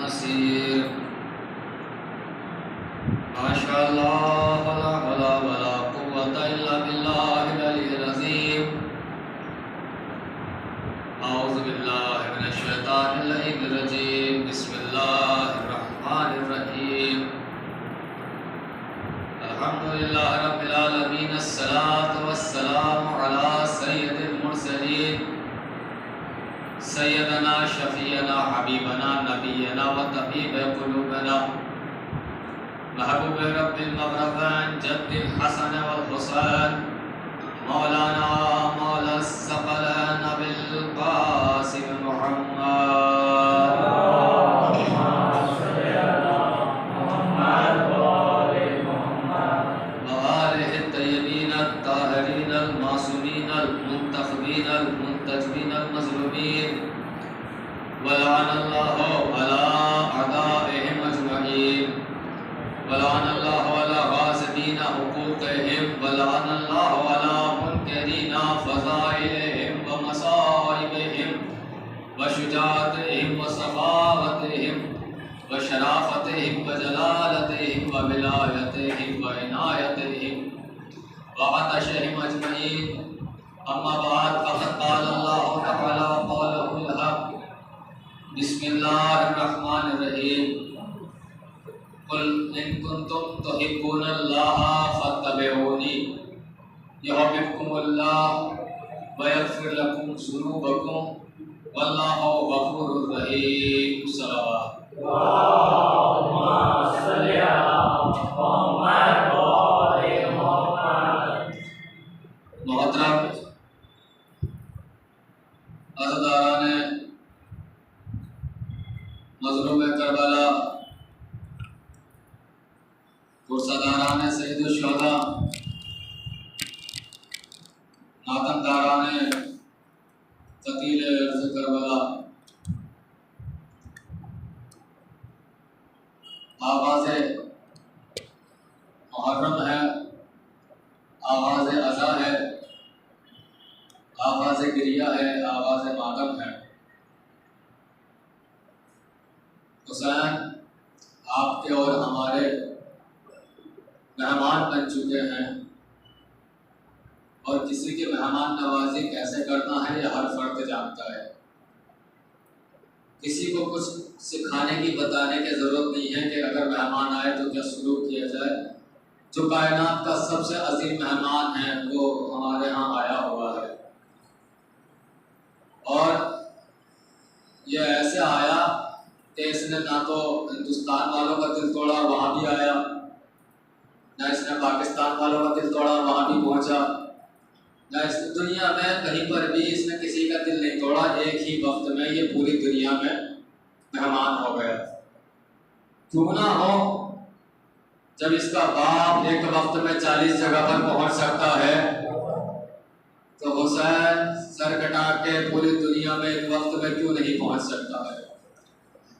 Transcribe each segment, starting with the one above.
नसीर। माशाअल्लाह ला हौला वला कुव्वता इल्ला बिल्लाहिल अलिय्यिल अज़ीम। औज़ु बिल्लाहि मिनश शैतानिर रजीम। बिस्मिल्लाहिर रहमानिर रहीम। अल्हम्दुलिल्लाहि रब्बिल आलमीन। अस्सलातु वस्सलामु अला सय्यिदिल मुरसलीन सय्यदना शफीअना हबीबना नबीना व तबीब कुलूबना महबूब रब्बिल मग़रबैन जद्दिल हसन वल हुसैन मौलाना मौला सकलैन अबिल क़ासिम मुहम्मद व आलिहि तय्यबीन अत्ताहिरीन अल मासूमीन अल मुंतखबीन अल मुंतजबीन अल मज़लूमीन व लअनल्लाहु अला अदाइहिम अजमईन व लअनल्लाहु अला ग़ासिबीन हुकूक़िहिम व लअनल्लाहु अला मुनकिरीन फ़ज़ाइलिहिम व मसाइबिहिम व शुजाअतिहिम व सख़ावतिहिम व शराफ़तिहिम व जलालतिहिम व विलायतिहिम व इनायतिहिम व अतशिहिम अजमईन। अम्मा बाद फ़क़द क़ाल अल्लाहु तआला क़ौलहुल हक़। बिस्मिल्लाहिर रहमानिर रहीम। कुल इन कुंतुम तुहिब्बूनल्लाह फत्तबिऊनी युहिब्बुकुमुल्लाह व यग़फ़िर लकुम ज़ुनूबकुम वल्लाहु गफ़ूरुर रहीम। सल्लल्लाहु अलैहि वसल्लम। मोहतरम अज़दारान मज़लूम करबला, पुरसदारान सय्यदुश्शुहदा, मातमदारान क़तील अर्ज़ करबला, आगाज़ मुहर्रम है, आगाज़ अज़ा है, आगाज़ गिरिया है, आगाज़ मातम है। हुसैन आपके और हमारे मेहमान बन चुके हैं और किसी की मेहमान नवाजी कैसे करना है ये हर फर्द जानता है। किसी को कुछ सिखाने की बताने की ज़रूरत नहीं है कि अगर मेहमान आए तो क्या सलूक किया जाए। जो कायनात का सबसे अजीम मेहमान है वो हमारे यहाँ आया हुआ है और ये ऐसे आया कि इसने ना तो हिंदुस्तान वालों का दिल तोड़ा वहाँ भी आया, ना इसने पाकिस्तान वालों का दिल तोड़ा वहाँ भी पहुँचा, ना इस दुनिया में कहीं पर भी इसने किसी का दिल नहीं तोड़ा। एक ही वक्त में ये पूरी दुनिया में मेहमान हो गया। क्यों ना हो, जब इसका बाप एक वक्त में 40 जगह पर पहुँच सकता है तो हुसैन सर कटा के पूरी दुनिया में एक वक्त में क्यों नहीं पहुँच सकता है।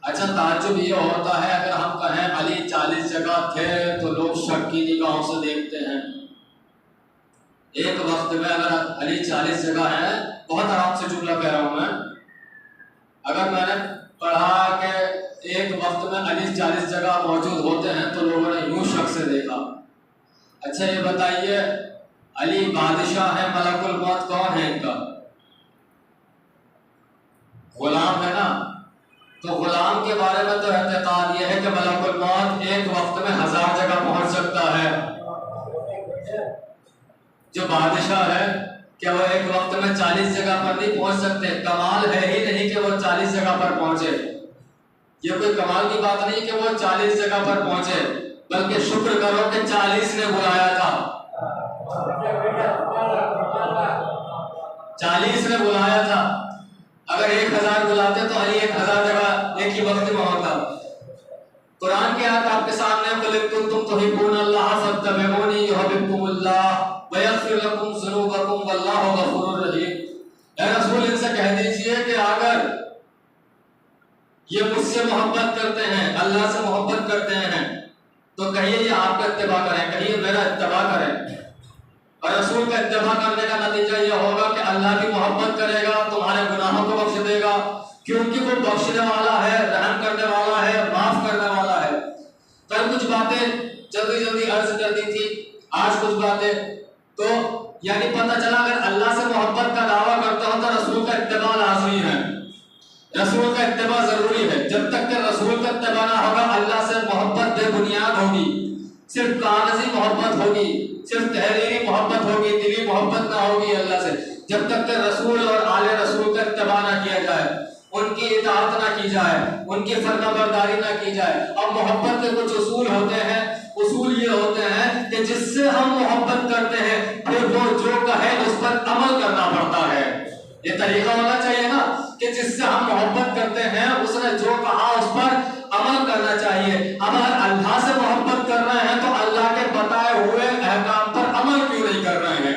अच्छा, ताज्जुब ये होता है अगर हम कहें अली 40 जगह थे तो लोग शक की निगाहों से देखते हैं। एक वक्त में अगर अली 40 जगह है, बहुत आराम से जुमला कह रहा हूं मैं, अगर मैंने पढ़ा कि एक वक्त में अली 40 जगह मौजूद होते हैं तो लोगों ने यूं शक से देखा। अच्छा ये बताइए, अली बादशाह है, मलकुल मौत कौन है इनका? गुलाम है ना। तो गुलाम के बारे में तो एतकाद यह है कि मलकुल मौत एक वक्त में 1000 जगह पहुंच सकता है। जो बादशाह है क्या वो एक वक्त में 40 जगह पर नहीं पहुंच सकते? कमाल है ही नहीं कि वो 40 जगह पर पहुंचे। ये कोई कमाल की बात नहीं कि वो 40 जगह पर पहुंचे, बल्कि शुक्र करो कि 40 ने बुलाया था। 40 ने बुलाया था। अगर 1000 बुलाते तो अली 1000 जगह एक ही वक्त में होता। कुरान की आयत आपके सामने, कुल इन कुंतुम तुहिब्बूनल्लाह फत्तबिऊनी युहिब्बुकुमुल्लाह व यग़फ़िर लकुम ज़ुनूबकुम वल्लाहु गफ़ूरुर रहीम। ऐ रसूल, इनसे कह दीजिए कि अगर ये मुझसे मोहब्बत करते हैं, अल्लाह से मोहब्बत करते हैं, तो कहिए ये आपका इत्तिबा करें, कहिए मेरा इत्तिबा करें। और रसूल का इत्तिबा करने का नतीजा यह होगा कि अल्लाह की मोहब्बत करेगा, तुम्हारे गुनाहों को बख्श देगा, क्योंकि वो बख्शने वाला है, रहम करने वाला है, कर दी थी। आज कुछ बातें तो यानी पता चला अगर अल्लाह से मोहब्बत का दावा करता हो तो रसूल का इत्तिबा लाज़मी है, रसूल का इत्तिबा जरूरी है। जब तक कि रसूल का इत्तिबा ना होगा अल्लाह से मोहब्बत बेबुनियाद होगी, सिर्फ कागजी मोहब्बत होगी, सिर्फ तहरीरी मोहब्बत होगी, दिली मोहब्बत ना होगी अल्लाह से। जब तक कि रसूल और आले रसूल का इत्तिबा ना किया जाए, उनकी इताअत ना की जाए, उनकी फरमाबरदारी ना की जाए। अब मोहब्बत के कुछ उसूल होते हैं, उसूल ये होते हैं कि जिससे हम मोहब्बत करते हैं फिर वो जो कहे उस पर अमल करना पड़ता है। ये तरीका होना चाहिए ना कि जिससे हम मोहब्बत करते हैं उसने जो कहा उस पर अमल करना चाहिए। अब अगर अल्लाह से मोहब्बत कर रहे हैं तो अल्लाह के बताए हुए अहकाम पर अमल क्यों नहीं कर रहे हैं?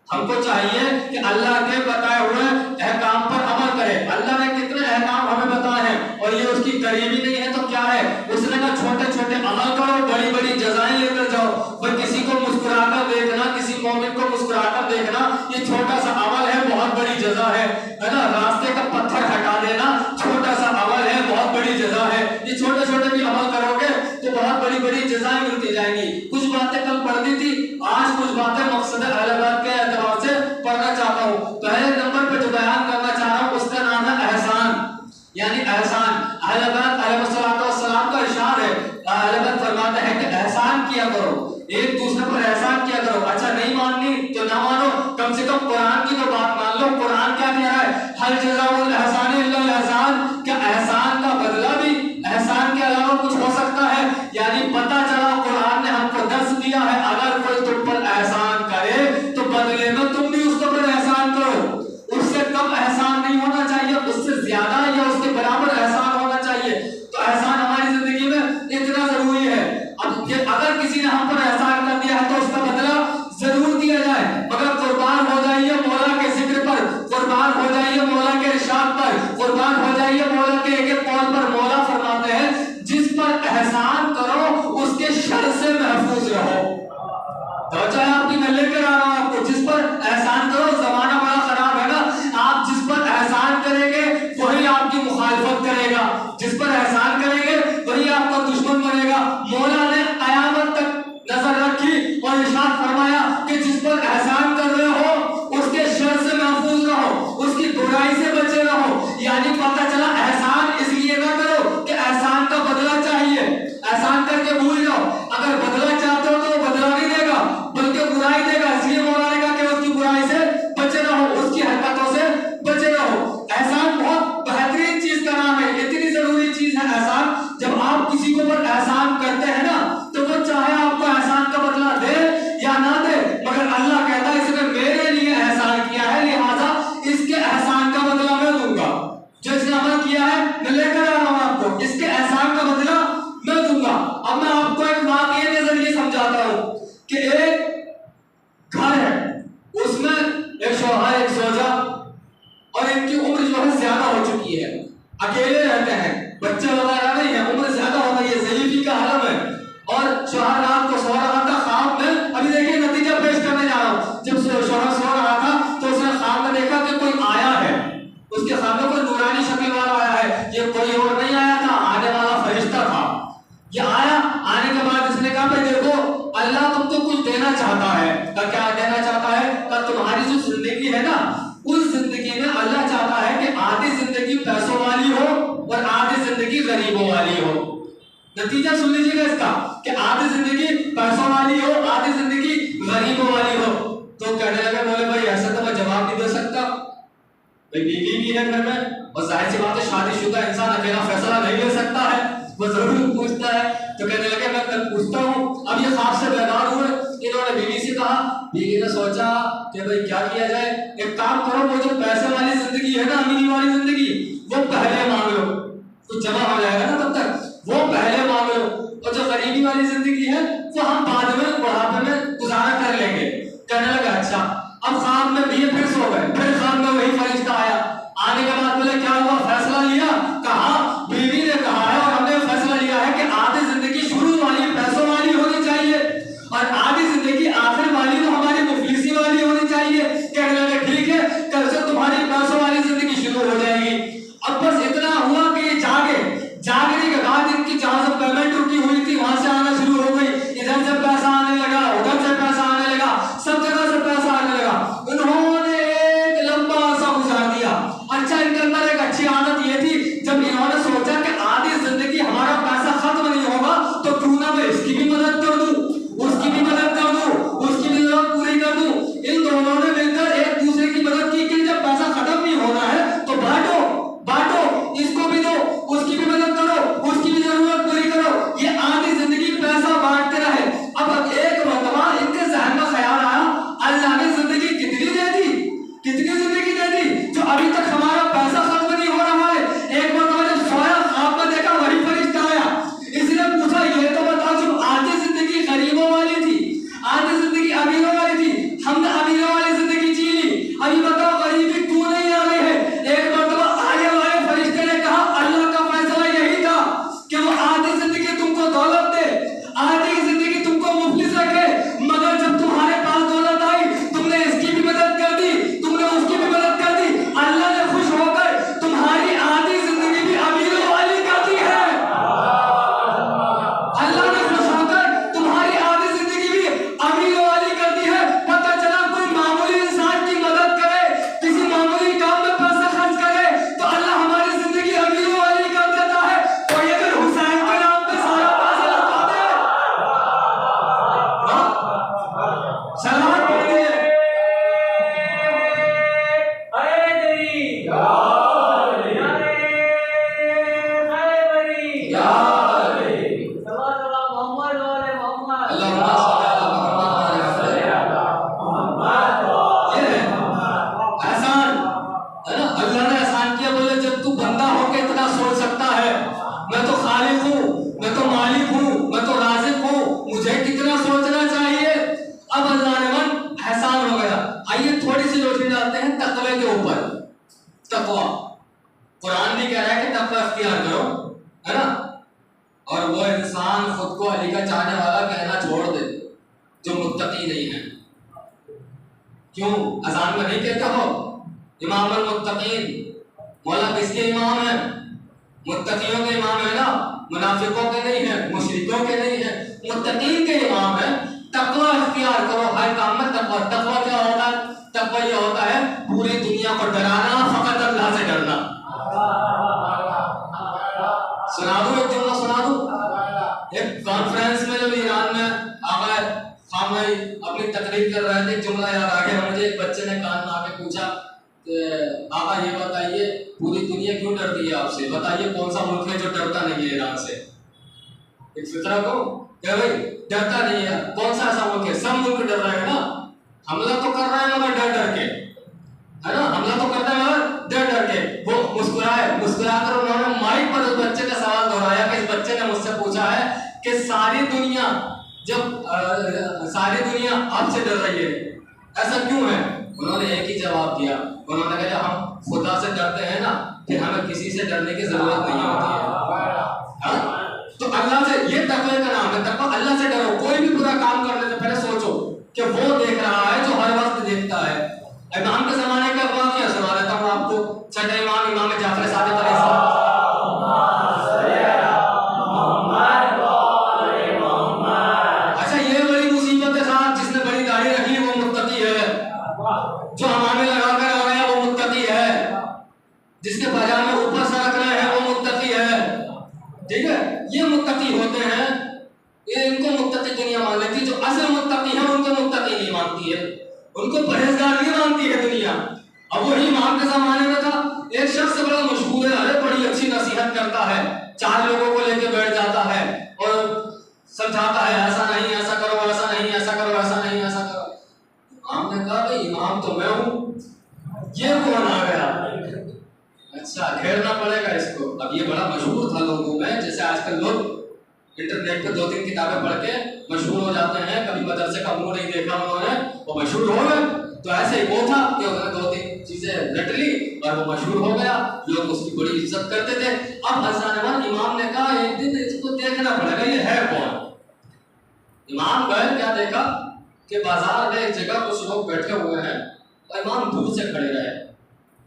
हमको चाहिए कि अल्लाह के बताए हुए अहकाम पर अमल करें। अल्लाह ने कितने अहकाम हमें बताए हैं और ये उसकी करीबी नहीं है तो क्या है? उसने कहा छोटे छोटे अमल करो, बड़ी बड़ी जज़ाएं लेकर जाओ। पर किसी को मुस्कुराकर देखना, किसी मोमिन को मुस्कुराकर देखना, ये छोटा सा अमल है, बहुत बड़ी जज़ा है ना। रास्ते का पत्थर हटा देना छोटा सा अमल है, बहुत बड़ी जज़ा है। ये छोटे छोटे भी अमल करोगे तो बहुत बड़ी बड़ी जज़ाएं मिलती जाएंगी। कुछ बातें कल पढ़ दी थी, आज कुछ बातें मकसद अहलबाद के एतबार से पढ़ना चाहता हूँ। पहले नंबर पे जो बयान करना चाह रहा हूँ उसका नाम है एहसान, यानी एहसान। अहलबाद अलैहिस्सलाम का इरशाद है, अहलबाद फरमाते हैं कि एहसान किया करो, एक दूसरे पर एहसान किया करो। अच्छा नहीं माननी तो ना मानो, कम से कम कुरान की तो बात मान लो। कुरान क्या कह रहा है? हल जज़ाउल एहसान इल्ला एहसान। क्या एहसान का बदला भी एहसान के अलावा कुछ हो सकता है? यानी पता चला कुरान ने हमको दर्श दिया है अगर कोई तुम पर एहसान करे तो बदले में तुम भी उसके पर एहसान करो। उससे कम एहसान नहीं होना चाहिए, उससे ज्यादा या उसके बराबर एहसान होना चाहिए। तो एहसान हमारी जिंदगी में इतना जरूरी है। अब अगर किसी ने हम पर एहसान कर दिया है तो उसका बदला जरूर दिया जाए, मगर कुर्बान हो जाइए मौला के जिक्र पर, कुर्बान हो जाइए मौला के इरशाद पर, कुर्बान हो जाइए मौला के एक एक कौल पर। मौला फरमाते हैं जिस पर एहसान करो उसके शर से महफूज रहो। तो चाहे आपकी मैं लेकर आ रहा हूं आपको, जिस पर एहसान करो, जमाना बड़ा खराब है ना। आप जिस पर एहसान करेंगे वही आपकी मुखालफत करेगा, जिस पर एहसान करेंगे वही आपका दुश्मन बनेगा। मौला ने कयामत तक नजर रखी और इरशाद फरमाया कि जिस पर एहसान कर रहे हो उसके शर से महफूज रहो, उसकी बुराई से बचे रहो। यानी पता चला एहसान इसलिए ना करो कि एहसान का बदला चाहिए, एहसान करके भूल जाओ। अगर बदला चाहते हो तो वो बदला नहीं देगा बल्कि बुराई देगा, इसलिए मौला ने कहा कि उसकी बुराई से बचे रहो, उसकी हरकतों से बचे रहो। एहसान बहुत बेहतरीन चीज का नाम है, इतनी जरूरी चीज है एहसान। जब आप किसी को पर एहसान करते हैं ना तो वो चाहे आपको एहसान का बदला दे या ना दे, मगर अल्लाह कहता है इसने मेरे लिए एहसान किया है लिहाजा इसके एहसान का बदला मैं दूंगा। जो इसने अमल किया है मैं लेकर आ रहा हूं आपको, इसके एहसान का बदला मैं दूंगा। अब मैं आपको एक वाकये के जरिए समझाता हूं कि एक घर है, उसमें एक शौहर एक जोजा और इनकी उम्र जो है ज्यादा हो चुकी है, अकेले रहते हैं, बच्चे वगैरह नहीं है, उम्र ज्यादा हो गई है, ज़ईफ़ी का आलम है। और शौहर रात को सो रहा था ख्वाब में, अभी देखिए नतीजा पेश करने जा रहा हूं। जब शौहर सो रहा था तो उसने ख्वाब में देखा कि कोई आया है, उसके सामने कोई नूरानी शक्ल वाला आया है। ये कोई और नहीं आया था, आने वाला फरिश्ता था। ये आया, आने के बाद इसने कहा भाई देखो अल्लाह तुमको कुछ देना चाहता है। क्या देना चाहता है? तुम्हारी जो जिंदगी है ना उस जिंदगी में अल्लाह चाहता है कि आधी जिंदगी पैसों वाली हो और आधी जिंदगी गरीबों वाली हो। नतीजा सुन लीजिएगा इसका कि आधी जिंदगी पैसों वाली हो, आधी जिंदगी गरीबों वाली हो। तो कहने लगे बोले भाई ऐसा तो मैं जवाब नहीं दे सकता, भाई बीवी भी है घर में और जाहिर सी बात है शादीशुदा इंसान अकेला फैसला नहीं ले सकता है, वो जरूर पूछता है। तो कहने लगे मैं कल पूछता हूँ। अब ये ख्वाब से बेदार हुए, इन्होंने बीवी से कहा, बीवी ने सोचा कि भाई क्या किया जाए, एक काम करो वो जो पैसे वाली जिंदगी है ना, अमीरी वाली जिंदगी, वो पहले मांग लो, कुछ जमा हो जाएगा ना तब तक, वो पहले मांग लो। और जो गरीबी वाली जिंदगी है वो हम बाद में बुढ़ापे में गुजारा कर लेंगे। कहने लगा अच्छा। अब ख्वाब में भी फिर सो गए, फिर ख्वाब में वही फरिश्ता आया। आने के बाद बोले क्या हुआ, फैसला लिया? कहा बीवी ने कहा है और हमने फैसला लिया है कि आधी जिंदगी शुरू वाली पैसों वाली होनी चाहिए और आधी जिंदगी आखिर वाली तो हमारी मुफलिसी वाली होनी चाहिए। कहने लगे ठीक है, कल से तुम्हारी पैसों वाली जिंदगी शुरू हो जाएगी। अब बस इतना हुआ कि जागने के बाद इनकी जहां से पेमेंट रुकी हुई थी वहां से आना शुरू हो गई, इधर से पैसा आने या तकवा। कुरान भी कह रहा है कि तकवा इख्तियार करो, है ना। और वो इंसान खुद को अली का चाहने वाला कहना छोड़ दे जो मुत्तकी नहीं है। क्यों अजान में नहीं कहते हो इमाम अल मुत्तकीन? मौला किसके इमाम है? मुत्तकियों के इमाम है ना, मुनाफिकों के नहीं है, मुशरिकों के नहीं है, मुत्तकीन के इमाम है। तकवा इख्तियार करो हर काम में। तकवा तकवा क्या होता है? तकवा ये होता है पूरी दुनिया को डराना, फकत अल्लाह से डरना। सुना दूं एक जुमला, सुना दूं। एक कॉन्फ्रेंस में जब ईरान में आगा खामनेई अपनी तकरीर कर रहे थे, जुमला याद आ गया मुझे। एक बच्चे ने कान में आके पूछा कि आगा ये बताइए पूरी दुनिया क्यों डरती है आपसे? बताइए कौन सा मुल्क है जो डरता नहीं है ईरान से? एक फितरा को क्या भाई डरता नहीं है, कौन सा ऐसा मुल्क है? सब मुल्क डर रहे हैं ना। हमला तो कर रहे हैं मगर डर डर के, है ना। हमला तो करते हैं मगर डर डर के। वो मुस्कुराए, मुस्कुराकर उन्होंने माइक पर उस बच्चे का सवाल दोहराया कि इस बच्चे ने मुझसे पूछा है कि सारी दुनिया आपसे डर रही है, ऐसा क्यों है? उन्होंने एक ही जवाब दिया। उन्होंने कहा हम खुदा से डरते हैं ना, फिर हमें किसी से डरने की जरूरत नहीं होती है। तो अल्लाह से, ये तकवे का नाम है। तकवा अल्लाह से डरो। कोई भी बुरा काम करने से पहले सोचो कि वो देख रहा है जो हर वक्त देखता है। इमाम के जमाने का वाक़या सुना देता हूँ आपको। छठे इमाम, इमाम जाफर सादिक अलैहिस्सलाम। अच्छा, ये बड़ी मुसीबत है साहब, जिसने बड़ी दाढ़ी रखी है वो मुत्तकी है, जो हमामे लगा कर आ गया वो मुत्तकी है, जिसके पजामे ऊपर सरक रहे हैं वो मुत्तकी है। ठीक है, ये मुत्तकी होते हैं। ये इनको मुत्तकी दुनिया मान लेती है। जो असल मुत्तकी है उनको मुत्तकी नहीं मानती है, उनको परहेजगार नहीं मानती है दुनिया। अब वही इमाम के जमाने में था, एक शख्स बड़ा मशहूर है, अरे बड़ी अच्छी नसीहत करता है, 4 लोगों को लेके बैठ जाता है और समझाता है ऐसा नहीं, ऐसा करो, ऐसा नहीं, ऐसा करो, ऐसा नहीं, ऐसा करो। इमाम ने कहा भाई इमाम तो मैं हूँ, ये कौन आ गया? अच्छा, घेरना पड़ेगा इसको। अब ये बड़ा मशहूर था लोगों में, जैसे आजकल लोग इंटरनेट पे 2-3 किताबें पढ़ के मशहूर हो जाते हैं। कभी मदरसे का मुंह नहीं देखा उन्होंने, वो मशहूर हो गए। तो ऐसे ही वो था कि उन्होंने 2-3 चीजें रट ली और वो मशहूर हो गया। लोग उसकी बड़ी इज्जत करते थे। अब हज़रत इमाम ने कहा एक दिन इसको देखना पड़ेगा, ये है कौन? इमाम गए, क्या देखा कि बाजार में एक जगह कुछ लोग बैठे हुए हैं और इमाम दूर से खड़े रहे,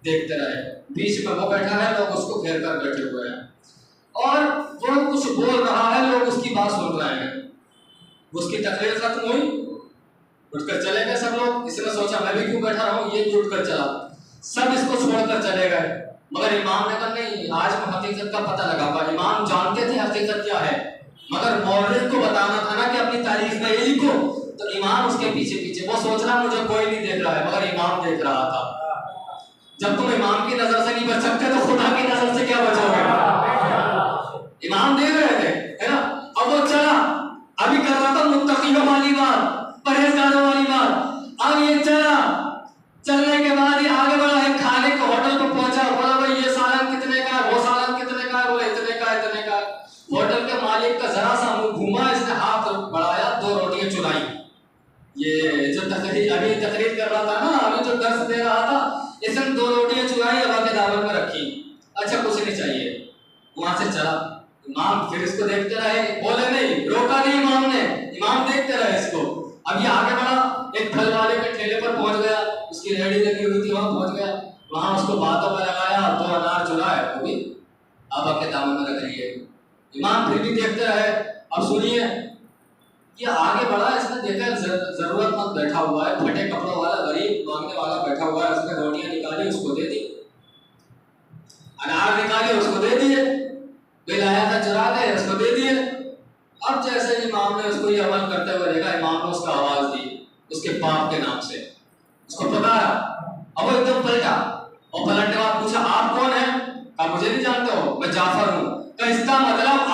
देखते रहे। बीच में वो बैठा है, लोग उसको घेर कर बैठे हुए हैं और वो कुछ बोल रहा है, लोग उसकी बात सुन रहे हैं। उसकी तकरीर खत्म हुई, उठकर चले गए सब लोग। इसने सोचा मैं भी क्यों बैठा रहूं, ये भी उठकर चला। सब इसको छोड़कर चले गए। मगर इमाम ने कहा नहीं, आज मैं हकीकत का पता लगाऊंगा। इमाम जानते थे हकीकत क्या है, मगर मौलवी को बताना था ना कि अपनी तारीफ में ये लिखो। तो इमाम उसके पीछे पीछे, वो सोच रहा मुझे कोई नहीं देख रहा है, मगर इमाम देख रहा था। जब तुम इमाम की नजर से नहीं बच सकते तो खुदा की नजर से क्या बचोगे? इमाम देख रहे थे, है ना। अब वो चला, अभी कर रहा था मुत्तकीयों वाली बात, परहेजगारों वाली बात। अब ये चला, चलने के बाद ये आगे बढ़ा, एक खाने के होटल पर पहुंचा। बोला भाई ये सालन कितने का है, वो सालन कितने का है? बोले इतने का, इतने का। होटल के मालिक का जरा सा मुंह घूमा, इसने हाथ बढ़ाया, 2 रोटियां चुराई। ये जो अभी तकरीर कर रहा था ना, अभी जो दर्स दे रहा था, इसने 2 रोटियां चुराई, हवा के दामन में रखी। अच्छा कुछ नहीं चाहिए, वहां से चला। इमाम फिर इसको देखते रहे, बोले नहीं, रोका नहीं इमाम ने। इमाम देखते रहे इसको। अब ये आगे बढ़ा, एक फल वाले के ठेले पर पहुंच गया, उसकी रेहड़ी लगी हुई थी, वहां पहुंच गया। वहां उसको बातों पर लगाया, 2 अनार चुराए, वो भी हवा के दामन में रख लिए। इमाम फिर भी देखते रहे। अब सुनिए, ये आगे बढ़ा, इसने देखा जरूरतमंद बैठा हुआ है, फटे कपड़ों वाला, गरीब मांगने वाला बैठा हुआ है। उसने रोटियां निकाली, उसको दे दी, अनार निकाले, उसको दे दिए, बिल आया था चुरा गए, उसको दे दिए। अब जैसे इमाम ने उसको ये अमल करते हुए देखा, इमाम ने उसका आवाज दी उसके बाप के नाम से, उसको पुकारा। अब वो एकदम पलटा और पलटने के बाद पूछा आप कौन है? कहा मुझे नहीं जानते हो, मैं जाफर हूँ। कहा इसका मतलब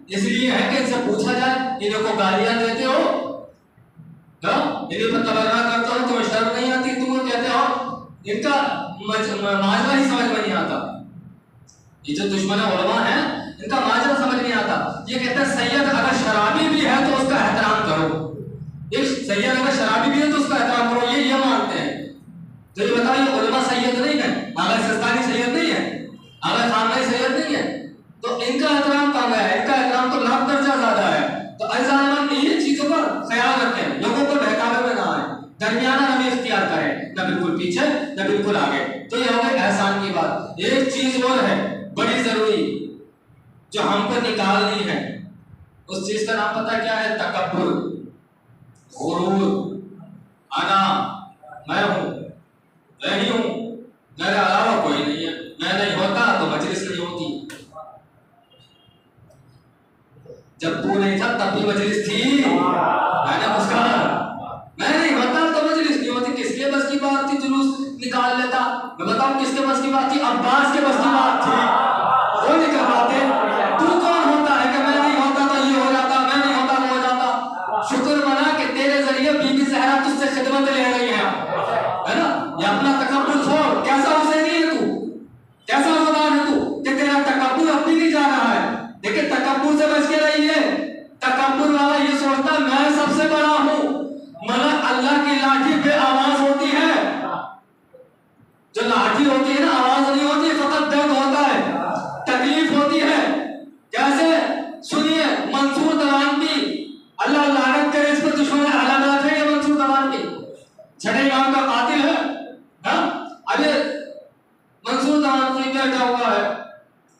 इसलिए है कि इनसे पूछा जाए, इन्हें को गालियां देते हो, इन्हीं पर तबर्रा करते हो, तुम्हें शर्म नहीं आती? तुम कहते हो इनका माजरा ही समझ में नहीं आता। ये जो दुश्मन उलमा है इनका माजरा समझ नहीं आता। ये कहते हैं सैयद अगर शराबी भी है तो उसका एहतराम करो, ये सैयद अगर शराबी भी है तो उसका एहतराम करो, ये मानते हैं। तो ये बताओ ये उलमा सैयद नहीं है, आगा सिस्तानी सैयद नहीं है, आगा खानदानी सैयद नहीं है, तो इनका एहतराम कहाँ गया है? इनका एहतराम तो लाख दर्जा ज्यादा है। तो अज़ामान इन चीजों पर ख्याल रखें, लोगों को बहकावे में ना आए, दरमियाना रवैया इख्तियार करें, न बिल्कुल पीछे न बिल्कुल आगे। तो ये हो गई एहसान की बात। एक चीज और है बड़ी जरूरी जो हमको निकालनी है, उस चीज का नाम पता क्या है? तकब्बुर, गुरूर, अना, मैं हूं, मैं ही हूं, मेरे अलावा कोई नहीं है, मैं नहीं होता तो मजलिस नहीं होती। जब तू नहीं था तब भी मजलिस थी, मैंने मुस्कुराया, मैं नहीं होता तो मजलिस नहीं होती। किसके बस की बात थी जुलूस निकाल लेता? मैं बताऊं किसके बस की बात थी? अब्बास के बस की बात थी, वो निकलवाते। तू कौन होता है कि मैं नहीं होता तो ये हो जाता, मैं नहीं होता तो हो जाता? शुक्र मना कि तेरे जरिए बीबी ज़हरा तुझसे खिदमत ले रही है ना? ये अपना तकब्बुर छोड़। कैसा हुसैनी है तू, कैसा वफादार है तू कि तेरा तकब्बुर अपनी नहीं जा रहा है। देखिए तकब्बुर से बच के रहिए। तकब्बुर वाला ये सोचता है मैं सबसे बड़ा हूं, मगर अल्लाह की लाठी पे आवाज होती है, जो लाठी होती है ना आवाज नहीं होती, फकत दर्द होता है, तकलीफ होती है। कैसे? सुनिए, मंसूर दवानवी, अल्लाह लानत करे इस पर, दुश्मन अलामत है ये मंसूर दवानवी, छठे इमाम का कातिल है। अरे मंसूर दवानवी बैठा हुआ है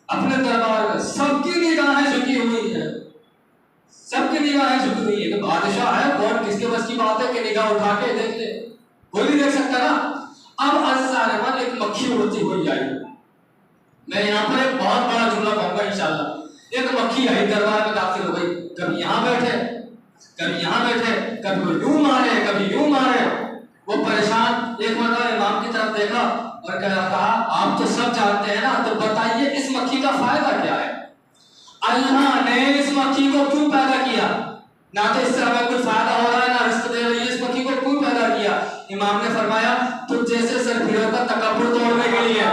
अपने दरबार में, सबकी निगाहें झुकी हुई है, सबकी निगाहें झुकी हुई है। तो बादशाह है, कौन किसके बस की बात है कि निगाह उठा के देख ले? कोई नहीं देख सकता ना। अब अज़ामान एक मक्खी उड़ती हुई आई। मैं यहाँ पर एक बहुत बड़ा जुमला कहूंगा इंशाल्लाह। एक मक्खी आई, दरबार में दाखिल हो गई, कभी यहाँ बैठे, कभी यहाँ बैठे, कभी वो यूं मारे, कभी यूं मारे। वो परेशान एक मरतबा इमाम की तरफ देखा और कहा आप तो सब जानते हैं ना, तो बताइए इस मक्खी का फायदा क्या है? अल्लाह ने इस मक्खी को क्यों पैदा किया? ना तो इससे हमें कुछ फायदा हो रहा है ना रिस्क दे रही है, इस मक्खी को क्यों पैदा किया? इमाम ने फरमाया तुझ जैसे सरफिरों का तकब्बुर तोड़ने के लिए।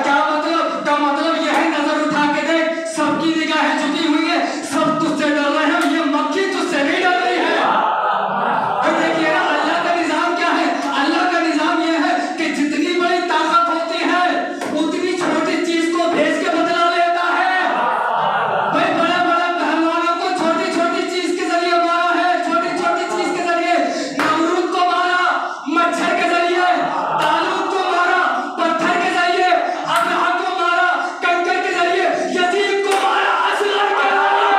क्या मतलब? का मतलब यह है नजर उठा के देख, सबकी निगाहें झुकी हुई है, सब तुझसे डर रहे हैं, ये मक्खी तुझसे नहीं डर रही है। देखिए ना अल्लाह का निजाम क्या है? अल्लाह का निजाम यह है कि जितनी बड़ी ताकत होती है उतनी छोटी चीज को भेज के बदला लेता है। भाई बड़े बड़े पहलवानों को छोटी छोटी चीज के जरिए मारा है, छोटी छोटी चीज के जरिए नमरूद को मारा, मच्छर के जरिए तालूत को मारा, पत्थर के जरिए अब्राहा को मारा, कंकर के जरिए यतीम को मारा, असगर के जरिए।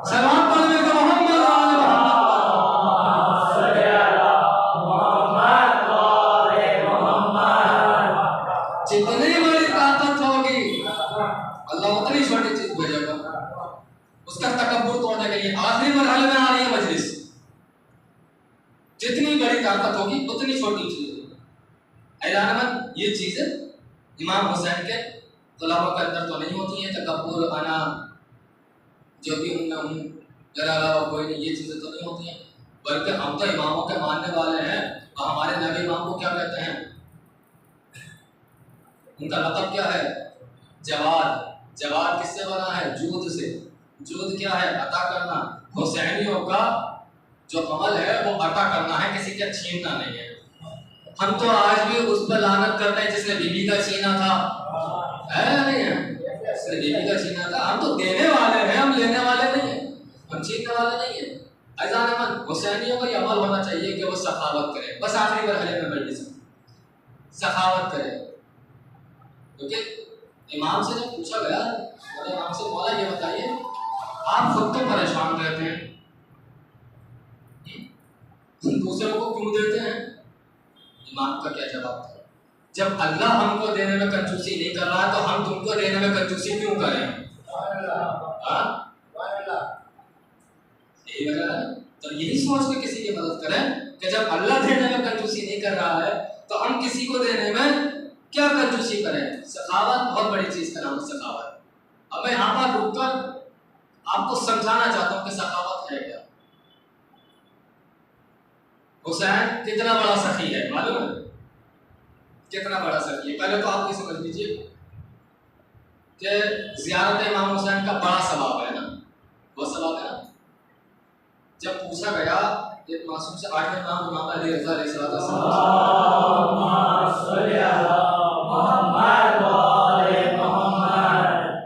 सलाम पढ़ने को मोहम्मद आले मोहम्मद। जितनी बड़ी ताकत होगी अल्लाह उतनी छोटी चीज भेजेगा उसका तकब्बुर तोड़ने के लिए। आखिरी मरहले में आ रही है मजलिस, जितनी बड़ी ताकत होगी उतनी छोटी चीज। ऐलान ये चीजें इमाम हुसैन के तुलाबा के अंदर तो नहीं होती है, तकब्बुर, अना, जो भी हूं मैं हूं, मेरा अलावा कोई नहीं, ये चीजें तो नहीं होती हैं। बल्कि हम तो इमामों के मानने वाले हैं। और हमारे नबी इमाम को क्या कहते हैं? उनका लक़ब क्या है? जवाद। जवाद किससे बना है? जूद से। जूद क्या है? अता करना। हुसैनियों का जो अमल है वो अता करना है, किसी का छीनना नहीं है। हम तो आज भी उस पर लानत करते हैं जिसने बीबी का छीना था, है नहीं है? जिसने बीबी का छीना था। हम तो देने वाले हैं, हम लेने वाले नहीं है, हम छीनने वाले नहीं है। अज़ान हुसैनियों का ये अमल होना चाहिए कि वो सखावत करें। बस आखिरी मरहले में बैठ सखावत करें। क्योंकि इमाम से जब पूछा गया तो इमाम से मौला ये बताइए आप खुद तो परेशान रहते हैं, दूसरों को क्यों देते हैं? इमाम का क्या जवाब था? जब अल्लाह हमको देने में कंजूसी नहीं कर रहा तो हम तुमको देने में कंजूसी क्यों करें? तो यही सोच के किसी की मदद करें कि जब अल्लाह देने में कंजूसी नहीं कर रहा है तो हम किसी को देने में क्या कंजूसी करें। सखावत बहुत बड़ी चीज का नाम है सखावत। अब मैं यहाँ पर रुककर आपको समझाना चाहता हूँ कि सखावत है क्या। हुसैन कितना बड़ा सखी है मालूम है, कितना बड़ा सखी है। पहले तो आप ये समझ लीजिए कि ज़ियारत इमाम हुसैन का बड़ा सवाब है ना, वो सवाब है ना। जब पूछा गया एक मासूम से 8वें इमाम अली रज़ा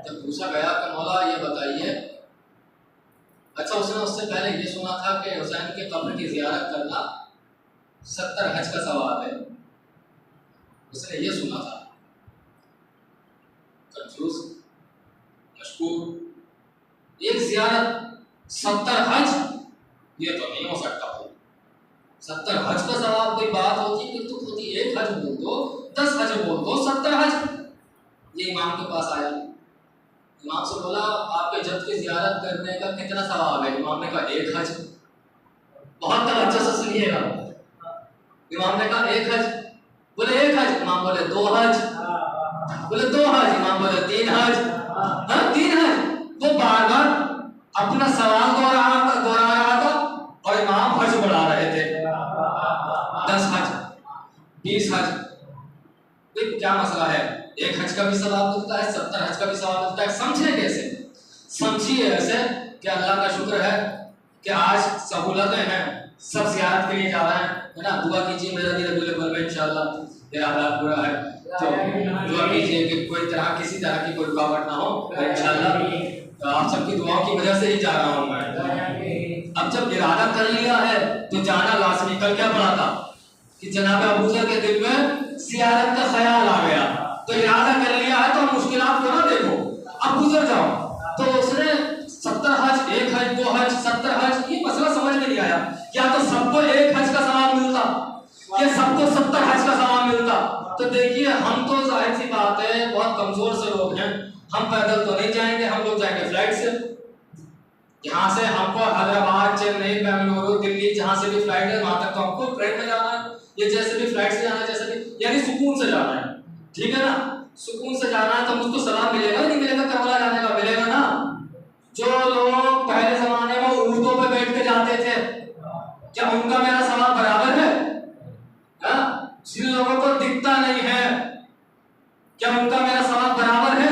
जब पूछा गया कि मौला ये बताइए, अच्छा उसने उससे पहले ये सुना था कि हुसैन के कब्र की ज़ियारत करना 70 हज का सवाब है, उसने ये सुना था। कंफ्यूज, मशकूक। एक ज़ियारत 70 हज, ये तो नहीं हो सकता। 70 हज का सवाब कोई बात होती कि तो होती, एक हज बोल दो, 10 हज बोल दो, 70 हज। ये इमाम के पास आया, इमाम से बोला आपके जद की ज़ियारत करने का कितना सवाब है। इमाम ने कहा 1 हज। बहुत तवज्जो से सुनिएगा। इमाम ने कहा 1 हज, बोले 1 हज। इमाम बोले 2 हज, बोले 2 हज। इमाम बोले 3 हज, हाँ 3 हज। वो बार बार अपना सवाल दोहरा रहा था और इमाम हज बढ़ा रहे थे। 10 हज, 20 हज। क्या मसला है, 1 हज का भी सवाब मिलता है, 70 हज का भी सवाब मिलता है। समझे कैसे? समझिए ऐसे कि अल्लाह का शुक्र है कि आज सहूलतें हैं, सब ज़ियारत के लिए जा रहे हैं, है ना। दुआ कीजिए मेरा भी रबीउल अव्वल में इंशाअल्लाह ये आदाब पूरा है, तो दुआ कीजिए कि कोई तरह किसी तरह की कोई रुकावट ना हो इंशाअल्लाह। तो आप सबकी दुआओं की वजह से ही जा रहा हूँ मैं। अब जब इरादा कर लिया है तो जाना लाज़मी। कल क्या पढ़ा था कि जनाब अबू ज़र के दिल में ज़ियारत का ख्याल आ गया, तो इरादा कर लिया है तो मुश्किलात को ना देखो, अब गुजर जाओ। तो उसने 70 हज, 1 हज, 2 हज, 70 हज, ये मसला समझ में नहीं आया। या तो सबको 1 हज का सवाब मिलता या सबको 70 हज का सवाब मिलता। तो देखिए हम तो जाहिर सी बात है बहुत कमजोर से लोग हैं, हम पैदल तो नहीं जाएंगे, हम लोग जाएंगे फ्लाइट से। यहाँ से हमको हैदराबाद, चेन्नई, बेंगलुरु, दिल्ली, जहाँ से भी फ्लाइट है वहां तक तो हमको ट्रेन में जाना है, ये जैसे भी फ्लाइट से जाना है, जैसे भी यानी सुकून से जाना है, ठीक है ना। सुकून से जाना है तो मुझको सवाब मिलेगा नहीं मिलेगा? करबला जाने का मिलेगा ना। जो लोग पहले जमाने में ऊँटों पे बैठ के जाते थे, क्या उनका मेरा सवाब बराबर है? जिन लोगों को दिखता नहीं है, क्या उनका मेरा सवाब बराबर है?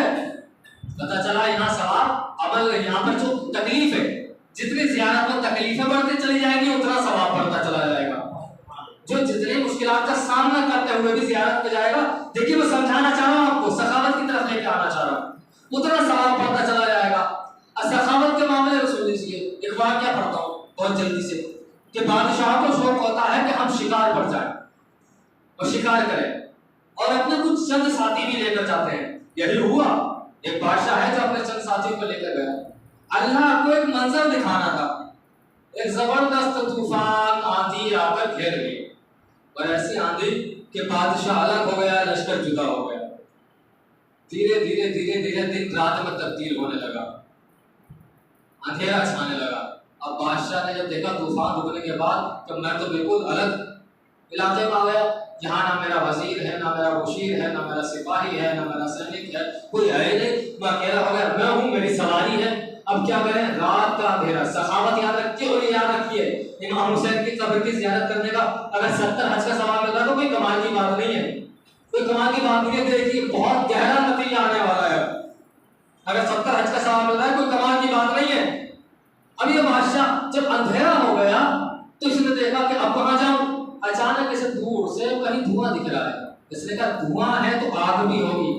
पता चला यहाँ सवाब अमल, यहाँ पर जो तकलीफ है, जितनी ज़ियारत में तकलीफें बढ़ती चली जाएंगी उतना सवाब बढ़ता चला जाएगा। जो जितनी मुश्किलात का सामना करते हुए भी ज़ियारत पे जाएगा, देखिए मैं समझाना चाह रहा हूँ आपको, सखावत की तरफ लेके आना चाह रहा हूँ, उतना सवाब बढ़ता चला जाएगा। सखावत के मामले में सुन लीजिए, एक वाक़या पढ़ता हूँ बहुत जल्दी से, कि बादशाह को शौक होता है कि हम शिकार पर जाएं और शिकार करें और अपने कुछ चंद साथी भी लेकर जाते हैं। यही हुआ, एक बादशाह है जो अपने चंद साथियों को लेकर गया। अल्लाह को एक मंजर दिखाना था, एक जबरदस्त तूफान आंधी आकर घेर गई और ऐसी आंधी कि बादशाह अलग हो गया, लश्कर जुदा हो गया। धीरे धीरे धीरे धीरे दिन रात में तब्दील होने लगा, अंधेरा छाने लगा। अब बादशाह ने जब देखा तूफान रुकने के बाद कि मैं तो बिल्कुल अलग इलाके में आ गया, यहाँ ना मेरा वजीर है, ना मेरा मुशीर है, ना मेरा सिपाही है, ना मेरा सैनिक है, कोई है नहीं, मैं अकेला हो गया, मैं हूँ, मेरी सवारी है। अब क्या करें? रात का अंधेरा। सखावत याद रखिए और याद रखिए, इमाम हुसैन की कब्र की ज़ियारत करने का अगर 70 हज का सवाब मिल रहा तो कोई कमाल की बात नहीं है, कोई कमाल की बात नहीं है। देखिए बहुत गहरा नतीजा आने वाला है। अगर 70 हज का सवाब मिल रहा है कोई कमाल की बात नहीं है। अब ये बादशाह जब अंधेरा हो गया तो इसने देखा कि अब कहाँ जाऊं। अचानक इसे दूर से कहीं धुआं दिख रहा है। इसने कहा धुआं है तो आग भी होगी।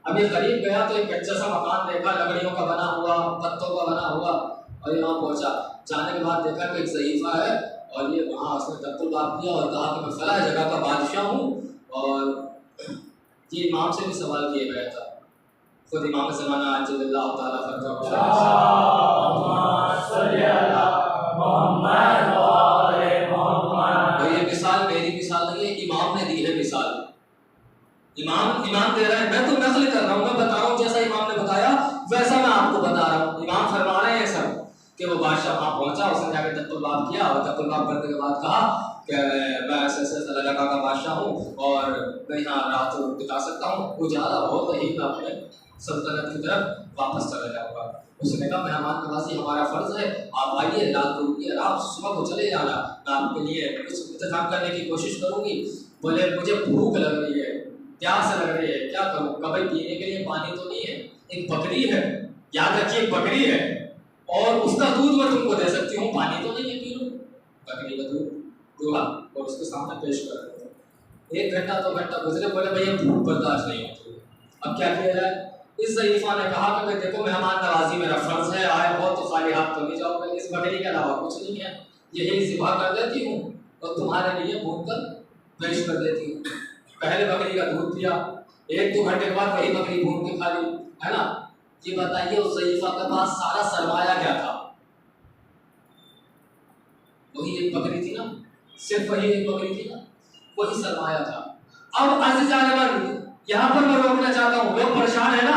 अब ये करीब गया तो एक कच्चा सा मकान देखा, लकड़ियों का बना हुआ, पत्तों का बना हुआ, और यहाँ पहुंचा। जाने के बाद देखा कि एक ज़ईफ़ा है और ये वहाँ उसने तब्दुल बात किया और कहा कि मैं फला जगह का बादशाह हूँ। और ये इमाम से भी सवाल किया गया था, खुद इमाम ज़माना अज्जलल्लाहु ताला फरमाए। ये मिसाल मेरी मिसाल नहीं है, इमाम ने दी है मिसाल। इमाम दे रहा है, मैं तो नकल कर रहा हूँ, मैं बता रहा हूँ जैसा इमाम ने बताया वैसा मैं आपको बता रहा हूँ। इमाम फरमा रहे हैं सब कि वो बादशाह वहां पहुंचा, उसने जाके तत्तुलबाब किया और तत्तुलबाब करने के बाद कहा कि मैं ऐसे ऐसे इलाका का बादशाह हूँ और मैं यहाँ रात बिता सकता हूँ, उजाला हो तो ही मैं अपने सल्तनत की तरफ वापस चला जाऊंगा। उसने कहा मेहमान नवाजी हमारा फर्ज है, आप आइए, रात को रुकिए, आप सुबह को चले जाना, मैं आपके लिए कुछ इंतजाम करने की कोशिश करूंगी। बोले मुझे भूख लग रही है, प्यास लग रही है, क्या करूँ? कभी पीने के लिए पानी तो नहीं है, एक बकरी है, याद रखिए बकरी है, और उसका दूध मैं तुमको दे सकती हूँ, पानी तो नहीं है, पी लो। बकरी का दूध दूल्हा और उसके सामने पेश कर रहे थे। 1 घंटा 2 घंटा गुजरे, बोले भैया भूख बर्दाश्त नहीं होती, अब क्या किया जाए? इस ज़ईफ़ा ने कहा कि देखो मेहमान नवाजी मेरा फर्ज है, आए हो तो खाली हाथ तो नहीं जाओगे, इस बकरी के अलावा कुछ नहीं है, यही ज़िबा कर देती हूँ और तुम्हारे लिए भून कर पेश कर देती हूँ। पहले बकरी का दूध पिया, 1-2 घंटे के बाद वही बकरी भून के खा ली, है ना? ये बताइए उस ज़ईफ़ा के पास सारा सरमाया क्या था? वही एक बकरी थी ना, सिर्फ वही एक बकरी थी ना, वही सरमाया था। अब अज़ीज़ जान, यहाँ पर मैं रोकना चाहता हूँ, लोग परेशान है ना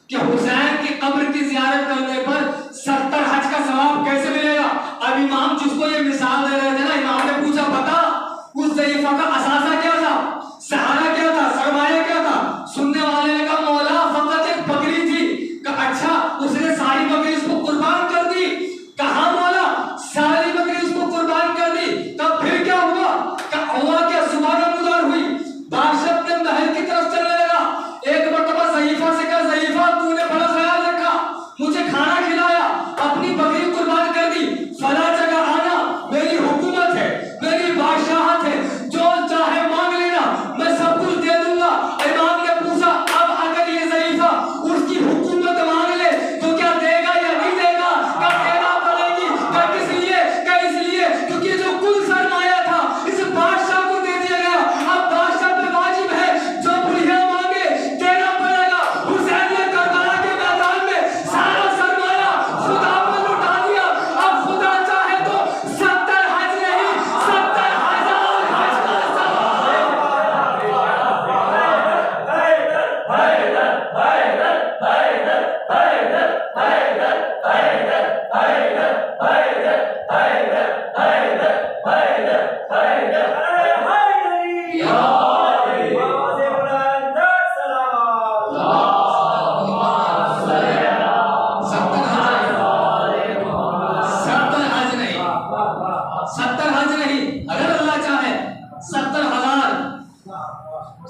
कि हुसैन की कब्र की ज़ियारत करने पर 70 हज का सवाब कैसे मिलेगा? अब इमाम जिसको ये मिसाल दे रहे थे ना, इमाम ने पूछा बता उस ज़ईफ़ा का असासा क्या था, सहारा क्या था, सरमाया क्या था? सुनने वाले ने कहा मौला फकत एक बकरी थी। कहा अच्छा, उसने सारी बकरी उसको कुर्बान कर दी। कहा मौला सारी बकरी उसको कुर्बान कर दी, तब फिर क्या हुआ? हुआ क्या? सुबह नमूदार हुई, बादशाह अपने महल की तरफ चलने लगा। एक मरतबा ज़ईफ़ा से कहा ज़ईफ़ा तूने बड़ा ख्याल रखा, मुझे खाना खिलाया, अपनी बकरी कुर्बान कर दी, फला जगह आना, मेरी हुकूमत है, मेरी बादशाहत है, जो चाहे मांग लेना, मैं सब कुछ दे दूंगा। इमाम ने पूछा अब अगर ये ज़ईफ़ा उसकी हुकूमत मांग ले तो क्या देगा या नहीं देगा? क्या देना पड़ेगी? क्या किस लिए? क्या इसलिए क्योंकि जो कुल सरमाया था इस बादशाह को दे दिया गया। अब बादशाह पे वाजिब है जो बुढ़िया मांगे देना पड़ेगा। हुसैन ने करबला के मैदान में सारा सरमाया खुदा पर लुटा दिया। अब खुदा चाहे तो 70 हज नहीं 70,000 हज का अगर अल्लाह चाहे 70,000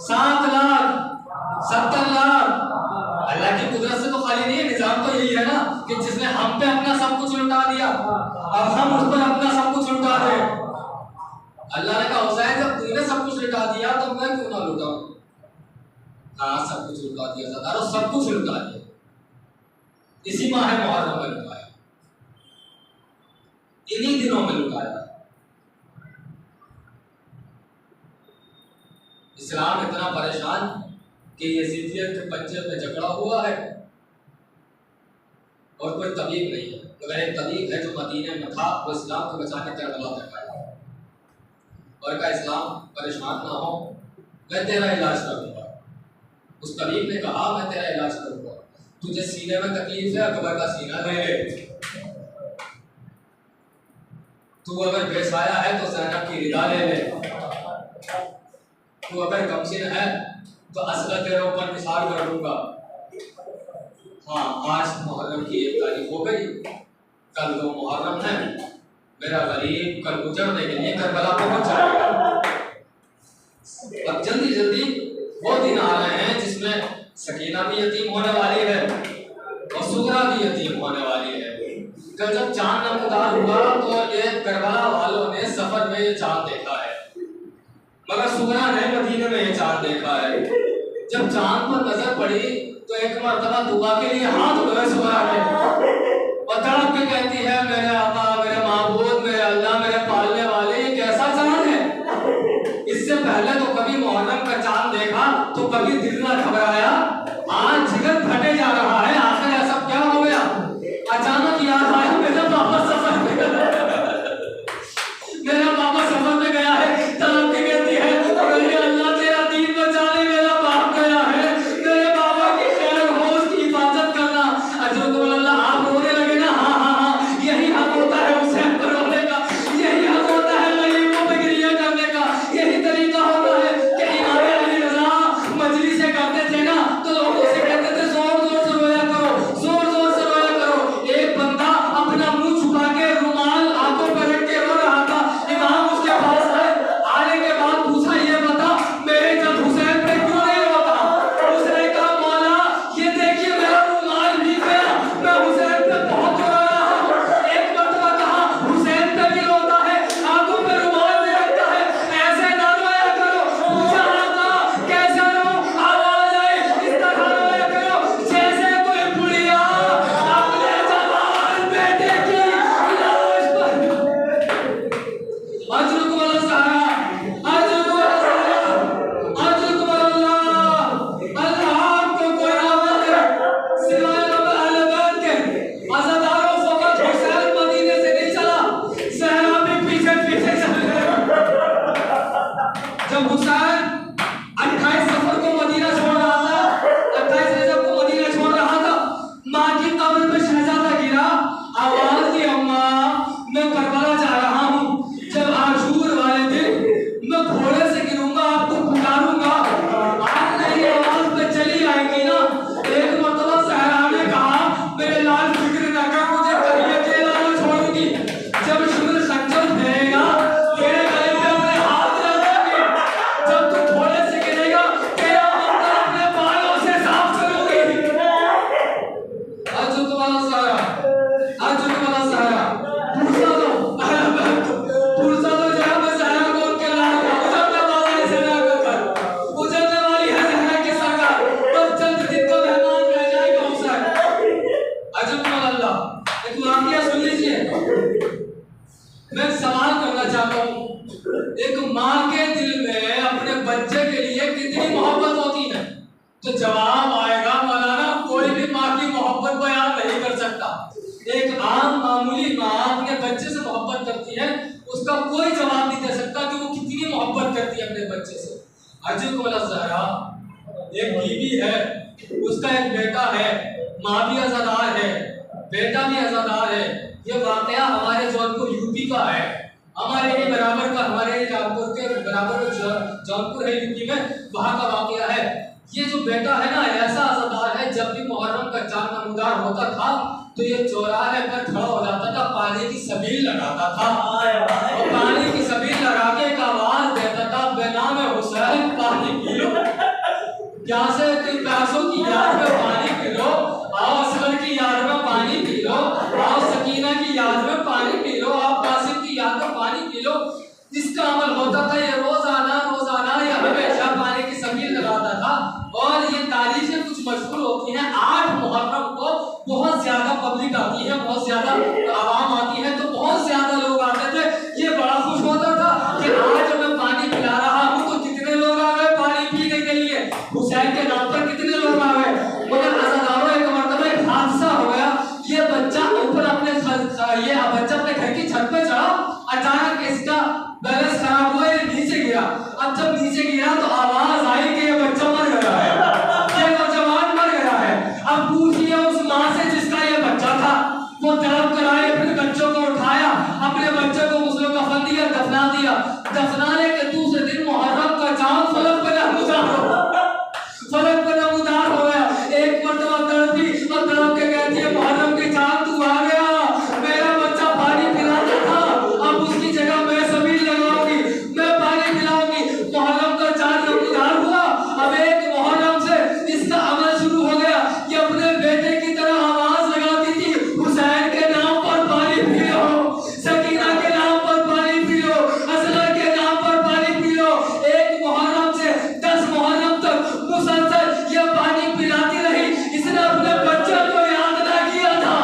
7 लाख 70 लाख, अल्लाह की कुदरत से तो खाली नहीं है। निजाम तो यही है ना कि जिसने हम पे अपना सब कुछ लुटा दिया, अब हम उस पर अपना सब कुछ लुटा दे। अल्लाह ने कहा हुसैन जब तूने सब कुछ लुटा दिया तो मैं क्यों ना लुटाऊं? हाँ सब कुछ लुटा दिया था, और सब कुछ लुटा दिया, इसी माह मुहर्रम में लुटाया, इन्हीं दिनों में लुटाया। इस्लाम इतना परेशान कि यजीदियत के पंजे में जकड़ा हुआ है और कोई तबीब नहीं है, मगर एक तबीब है जो मदीने में था, वो इस्लाम को बचाने करबला तक आया और कहा इस्लाम परेशान ना हो, मैं तेरा इलाज करूंगा। उस तबीब ने कहा मैं तेरा इलाज करूंगा, तुझे सीने में तकलीफ है, अकबर का सीना ले ले, तू अगर बेसाया है तो ज़ैनब की रिदा ले ले, तू अगर गमशीन है तो असला तेरे ऊपर निसार कर दूंगा। हाँ आज मुहर्रम की 1 तारीख हो गई, कल 2 मुहर्रम है, मेरा गरीब कल गुजरने के लिए करबला पहुंच जाएगा। अब जल्दी जल्दी वो दिन आ रहे हैं जिसमें सकीना भी यतीम होने वाली है और सुगरा भी यतीम होने वाली है। कल जब चांद नमदार हुआ तो ये करबला वालों ने सफर में ये चांद देखा है, मगर सुगरा ने मदीने में ये चांद देखा है। जब चांद पर नजर पड़ी तो एक मर्तबा दुआ के लिए हाथ उठाए सुगरा ने, तड़प के कहती है मेरे आका, मेरे माबूद, मेरे अल्लाह, मेरे पालने वाले, ये कैसा चांद है? इससे पहले तो कभी मुहर्रम का चांद देखा तो कभी दिल ना घबराया, आज जिगर फटे जा रहा है, आखिर ऐसा क्या हो गया? अचानक याद आया मेरा पापा सफर में मेरा पापा सफर में गया है। तड़प के कहती है मेरे अल्लाह तेरा दीन बचाने मेरा बाप गया है, मेरे बाबा की खैर हो, उसकी हिफाजत करना। अल्लाह आप रोने लगे ना, हाँ हाँ हाँ यही हम सवाल करना चाहता हूँ, एक माँ के दिल में अपने बच्चे के लिए कितनी मोहब्बत होती है? तो जवाब आएगा मौलाना, कोई भी माँ की मोहब्बत बयान नहीं कर सकता। एक आम मामूली माँ अपने बच्चे से मोहब्बत करती है, उसका कोई जवाब नहीं दे सकता कि वो कितनी मोहब्बत करती है अपने बच्चे से। अर्जुन ज़हरा एक बीवी है, उसका एक बेटा है, माँ भी अज़ादार है, बेटा भी अज़ादार है। ये वाकया हमारे जौनपुर यूपी का है, हमारे ही बराबर का, हमारे जौनपुर के बराबर जौनपुर है यूपी में, वहाँ का वाकया है। ये जो बेटा है ना, ऐसा अज़ादार है, जब भी मुहर्रम का चांद नमूदार होता था तो ये चौराहे पर खड़ा हो जाता था, पानी की सबील लगाता था और पानी की सबील लगा के एक आवाज देता था, बेनामे हुसैन पानी पी लो, प्यासे प्यासों की याद में पानी पी लो, आओ असगर की याद में पानी पी लो, आओ सकीना की याद में पानी पी लो, आओ कासिम की याद में पानी पी लो। जिसका अमल होता था ये रोजाना ये हमेशा पानी की सबील लगाता था। और ये तारीखें कुछ मशहूर होती हैं। 8 मुहर्रम को बहुत ज्यादा पब्लिक आती है, बहुत ज्यादा आवाम आती है, तो बहुत ज्यादा लोग आते थे। ये बड़ा खुश होता था कि आज मैं पानी पिला रहा हूँ तो कितने लोग आ गए पानी पीने के लिए, हुसैन के नाम पर कितने लोग आ गए। मगर अज़ादारों एक मरतबा एक हादसा हो गया, ये बच्चा अपने घर की छत पे चढ़ा, अचानक इसका बैलेंस खराब हुआ, ये नीचे गिरा। अब जब नीचे गिरा तो आवाज आई कि ये बच्चा मर गया है, ये नौजवान मर गया है। अब पूछिए उस माँ से जिसका ये बच्चा था, वो तड़प कर आई, अपने बच्चों को उठाया, अपने बच्चों को गुस्ल कफन दिया, दफना दिया। दफनाने के दूसरे दिन मुहर्रम का चांद फलक पर नमूदार हो गया। एक मरतबा तड़पी और तड़प के कहती है, मुहर्रम के चांद तू आ गया, मेरा बच्चा पानी पिलाता था, अब उसकी जगह मैं सबील लगाऊंगी, मैं पानी पिलाऊंगी। मुहर्रम का चांद नमूदार हुआ। अब एक मुहर्रम से इसका अमल शुरू हो गया कि अपने बेटे की तरह आवाज लगाती थी, हुसैन के नाम पर पानी पी लो, सकीना के नाम पर पानी पी लो, असगर के नाम पर पानी पी लो। एक मुहर्रम से 10 मुहर्रम तक मुसलसल ये पानी पिलाती रही। इसने अपने बच्चे को याद ना किया था,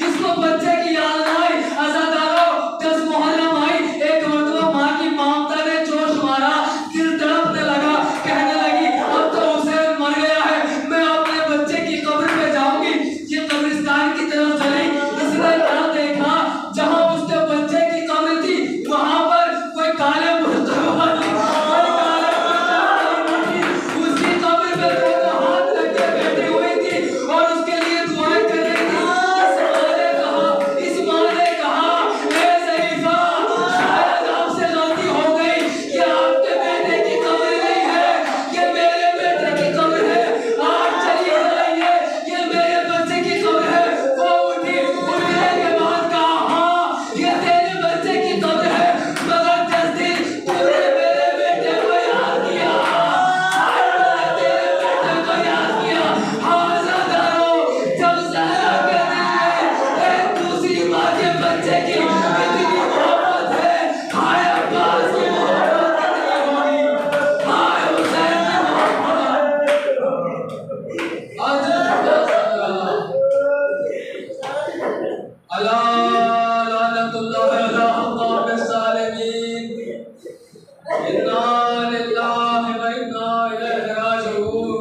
इसको बच्चे की याद आई। अज़ादारों 10 मुहर्रम आई, एक मरतबा माँ की ममता ने जोश मारा, दिल तड़पने लगा, कहने लगी अब तो हुसैन मर गया है, मैं अपने बच्चे की कब्र पे जाऊंगी। ये कब्रिस्तान की तरफ चली, इसने क्या देखा, जहां उसके बच्चे की कब्र थी वहां पर कोई काले बुर्के वाली उसकी कब्र पे दोनों हाथ रख के बैठी हुई थी और उसके लिए दुआएं कर रही थी। इस माँ ने कहा ए ज़रीफ़ा, शायद आपसे गलती हो गई, ये आपके बेटे की कब्र नहीं है, ये मेरे बेटे की कब्र है, आप चलिए जाइए, ये मेरे बच्चे की कब्र है। वो उठी, उठने के बाद कहा हाँ ये तेरे बच्चे की कब्र है, मगर जिस दिन तूने मेरे बेटे को याद किया, तेरे बेटे को याद किया। हाँ अज़ादारों, जब ज़हरा के दिल में एक दूसरी माँ के बच्चे की इतनी मोहब्बत है, हाय अब्बास की मोहब्बत कितनी होगी, हाय हुसैन की मोहब्बत। अला लानतुल्लाह अला अक़ाबिस सालिमीन, इन्ना लिल्लाहि व इन्ना इलैहि राजिऊन।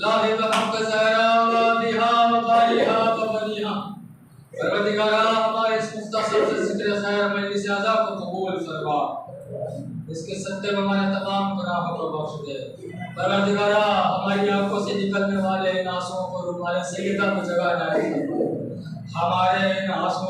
लाहि वहक ज़हरा व बिहा व बालिहा व बनिहा। परवरदिगारा हमारे इस मुख्तसर से ज़िक्र खैर मजलिस आज़ा को कबूल फरमा, इसके सत्ते में हमारे तमाम गुनाहों को बख्श दे। परवरदिगारा हमारी आंखों से निकलने वाले इन आंसुओं को रुमाल सैयदा को जगह जाए, हमारे इन आंसुओं